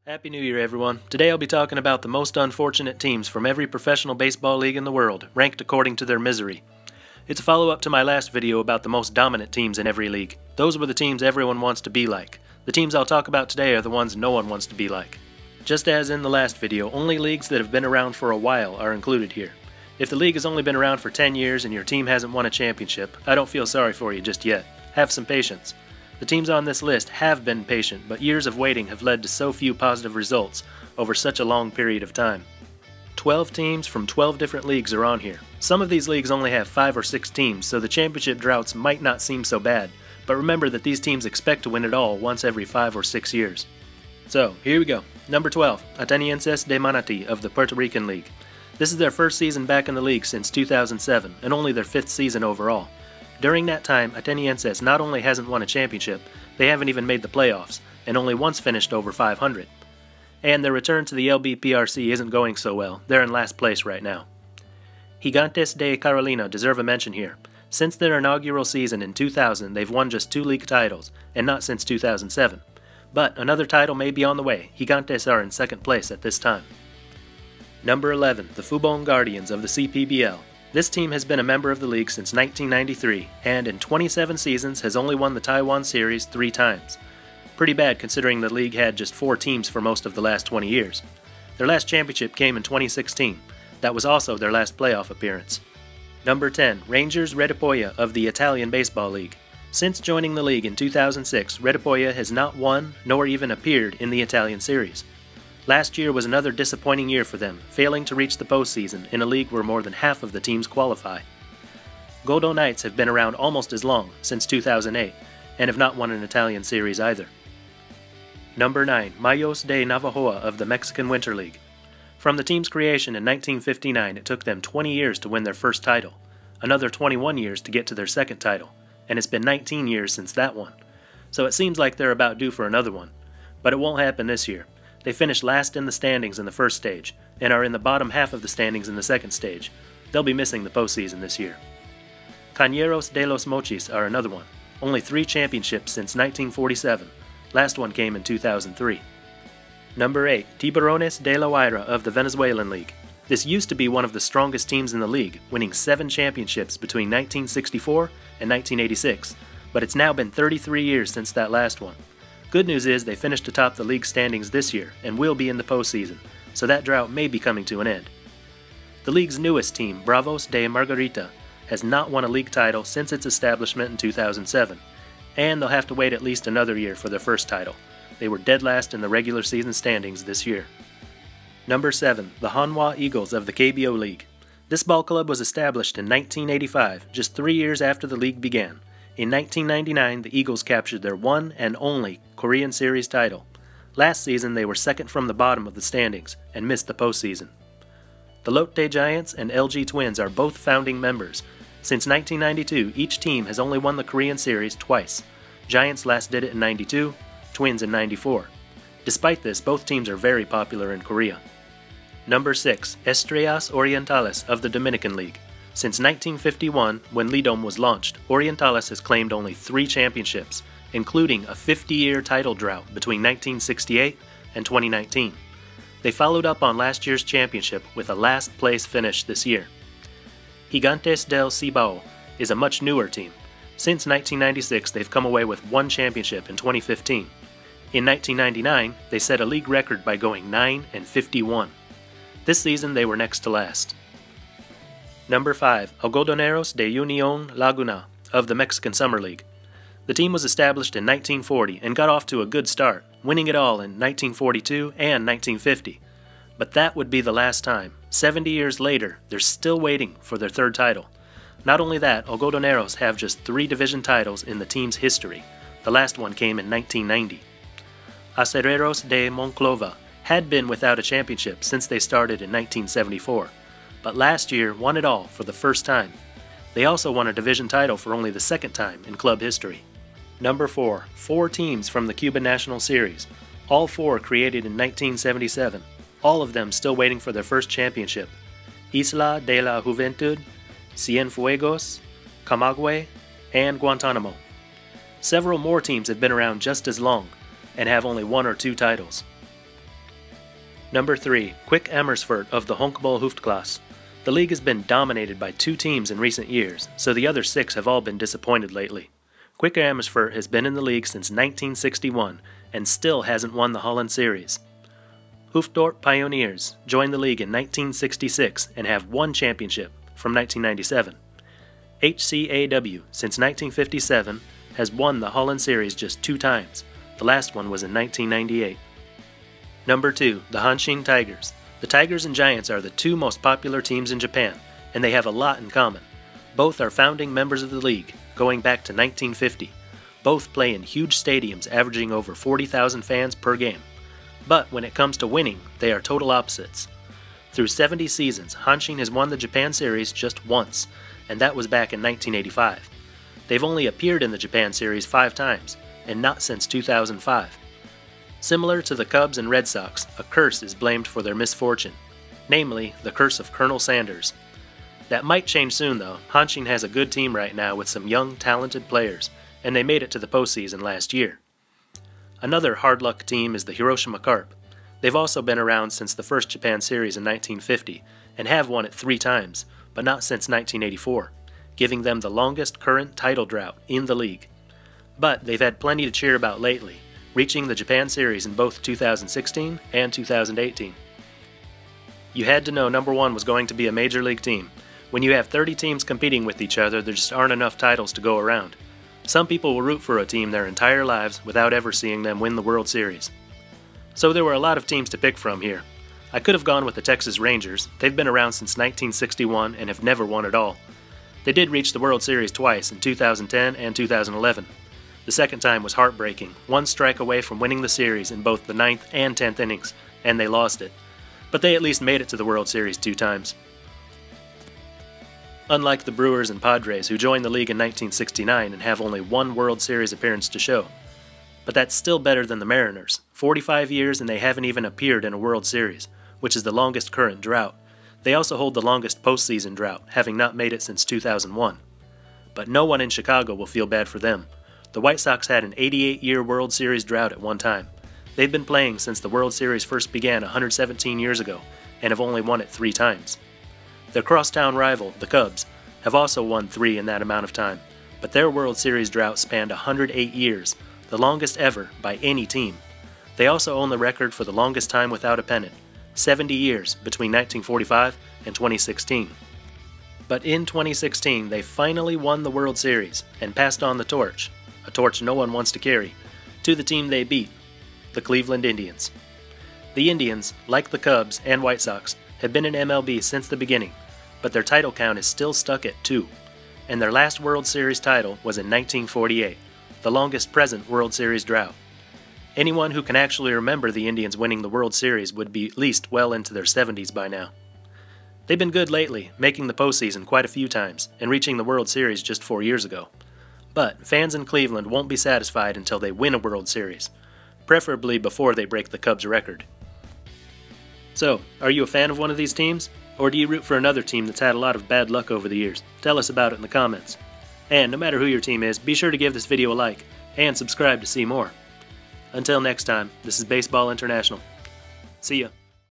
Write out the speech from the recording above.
Happy New Year, everyone. Today I'll be talking about the most unfortunate teams from every professional baseball league in the world, ranked according to their misery. It's a follow-up to my last video about the most dominant teams in every league. Those were the teams everyone wants to be like. The teams I'll talk about today are the ones no one wants to be like. Just as in the last video, only leagues that have been around for a while are included here. If the league has only been around for 10 years and your team hasn't won a championship, I don't feel sorry for you just yet. Have some patience. The teams on this list have been patient, but years of waiting have led to so few positive results over such a long period of time. 12 teams from 12 different leagues are on here. Some of these leagues only have 5 or 6 teams, so the championship droughts might not seem so bad, but remember that these teams expect to win it all once every 5 or 6 years. So, here we go. Number 12, Atenienses de Manatí of the Puerto Rican League. This is their first season back in the league since 2007, and only their 5th season overall. During that time, Atenienses not only hasn't won a championship, they haven't even made the playoffs, and only once finished over 500. And their return to the LBPRC isn't going so well. They're in last place right now. Gigantes de Carolina deserve a mention here. Since their inaugural season in 2000, they've won just 2 league titles, and not since 2007. But another title may be on the way. Gigantes are in 2nd place at this time. Number 11, the Fubon Guardians of the CPBL. This team has been a member of the league since 1993, and in 27 seasons has only won the Taiwan Series 3 times. Pretty bad considering the league had just 4 teams for most of the last 20 years. Their last championship came in 2016. That was also their last playoff appearance. Number 10, Rangers Retipoia of the Italian Baseball League. Since joining the league in 2006, Retipoia has not won nor even appeared in the Italian Series. Last year was another disappointing year for them, failing to reach the postseason in a league where more than half of the teams qualify. Golden Knights have been around almost as long, since 2008, and have not won an Italian series either. Number 9, Mayos de Navajoa of the Mexican Winter League. From the team's creation in 1959, it took them 20 years to win their first title, another 21 years to get to their second title, and it's been 19 years since that one. So it seems like they're about due for another one, but it won't happen this year. They finished last in the standings in the first stage, and are in the bottom half of the standings in the second stage. They'll be missing the postseason this year. Cañeros de los Mochis are another one. Only 3 championships since 1947. Last one came in 2003. Number 8, Tiburones de la Guaira of the Venezuelan League. This used to be one of the strongest teams in the league, winning 7 championships between 1964 and 1986, but it's now been 33 years since that last one. Good news is they finished atop the league standings this year and will be in the postseason, so that drought may be coming to an end. The league's newest team, Bravos de Margarita, has not won a league title since its establishment in 2007, and they'll have to wait at least another year for their first title. They were dead last in the regular season standings this year. Number 7, the Hanwha Eagles of the KBO League. This ball club was established in 1985, just 3 years after the league began. In 1999, the Eagles captured their one and only Korean Series title. Last season, they were second from the bottom of the standings and missed the postseason. The Lotte Giants and LG Twins are both founding members. Since 1992, each team has only won the Korean Series twice. Giants last did it in '92, Twins in '94. Despite this, both teams are very popular in Korea. Number 6, Estrellas Orientales of the Dominican League. Since 1951, when Lidom was launched, Orientales has claimed only 3 championships, including a 50-year title drought between 1968 and 2019. They followed up on last year's championship with a last-place finish this year. Gigantes del Cibao is a much newer team. Since 1996, they've come away with 1 championship in 2015. In 1999, they set a league record by going 9-51. This season, they were next to last. Number 5, Algodoneros de Unión Laguna of the Mexican Summer League. The team was established in 1940 and got off to a good start, winning it all in 1942 and 1950. But that would be the last time. 70 years later, they're still waiting for their 3rd title. Not only that, Algodoneros have just 3 division titles in the team's history. The last one came in 1990. Acereros de Monclova had been without a championship since they started in 1974. But last year won it all for the first time. They also won a division title for only the 2nd time in club history. Number 4, 4 teams from the Cuban National Series, all 4 created in 1977, all of them still waiting for their first championship. Isla de la Juventud, Cienfuegos, Camagüey, and Guantanamo. Several more teams have been around just as long, and have only 1 or 2 titles. Number 3. Quick Amersfoort of the Honkbal Hoofdklasse. The league has been dominated by 2 teams in recent years, so the other 6 have all been disappointed lately. Quick Amersfoort has been in the league since 1961 and still hasn't won the Holland Series. Hoofddorp Pioneers joined the league in 1966 and have 1 championship from 1997. HCAW, since 1957, has won the Holland Series just 2 times. The last one was in 1998. Number 2. The Hanshin Tigers. The Tigers and Giants are the 2 most popular teams in Japan, and they have a lot in common. Both are founding members of the league, going back to 1950. Both play in huge stadiums averaging over 40,000 fans per game. But when it comes to winning, they are total opposites. Through 70 seasons, Hanshin has won the Japan Series just once, and that was back in 1985. They've only appeared in the Japan Series 5 times, and not since 2005. Similar to the Cubs and Red Sox, a curse is blamed for their misfortune, namely the curse of Colonel Sanders. That might change soon though. Hanshin has a good team right now with some young, talented players, and they made it to the postseason last year. Another hard luck team is the Hiroshima Carp. They've also been around since the first Japan Series in 1950, and have won it 3 times, but not since 1984, giving them the longest current title drought in the league. But they've had plenty to cheer about lately, reaching the Japan Series in both 2016 and 2018. You had to know number 1 was going to be a major league team. When you have 30 teams competing with each other, there just aren't enough titles to go around. Some people will root for a team their entire lives without ever seeing them win the World Series. So there were a lot of teams to pick from here. I could have gone with the Texas Rangers. They've been around since 1961 and have never won at all. They did reach the World Series twice in 2010 and 2011. The second time was heartbreaking, 1 strike away from winning the series in both the 9th and 10th innings, and they lost it. But they at least made it to the World Series 2 times. Unlike the Brewers and Padres, who joined the league in 1969 and have only 1 World Series appearance to show. But that's still better than the Mariners, 45 years and they haven't even appeared in a World Series, which is the longest current drought. They also hold the longest postseason drought, having not made it since 2001. But no one in Chicago will feel bad for them. The White Sox had an 88-year World Series drought at one time. They've been playing since the World Series first began 117 years ago, and have only won it 3 times. Their crosstown rival, the Cubs, have also won 3 in that amount of time, but their World Series drought spanned 108 years, the longest ever by any team. They also own the record for the longest time without a pennant, 70 years between 1945 and 2016. But in 2016, they finally won the World Series and passed on the torch, a torch no one wants to carry, to the team they beat, the Cleveland Indians. The Indians, like the Cubs and White Sox, have been in MLB since the beginning, but their title count is still stuck at 2, and their last World Series title was in 1948, the longest present World Series drought. Anyone who can actually remember the Indians winning the World Series would be at least well into their 70s by now. They've been good lately, making the postseason quite a few times, and reaching the World Series just 4 years ago. But fans in Cleveland won't be satisfied until they win a World Series, preferably before they break the Cubs' record. So, are you a fan of one of these teams? Or do you root for another team that's had a lot of bad luck over the years? Tell us about it in the comments. And no matter who your team is, be sure to give this video a like, and subscribe to see more. Until next time, this is Baseball International. See ya.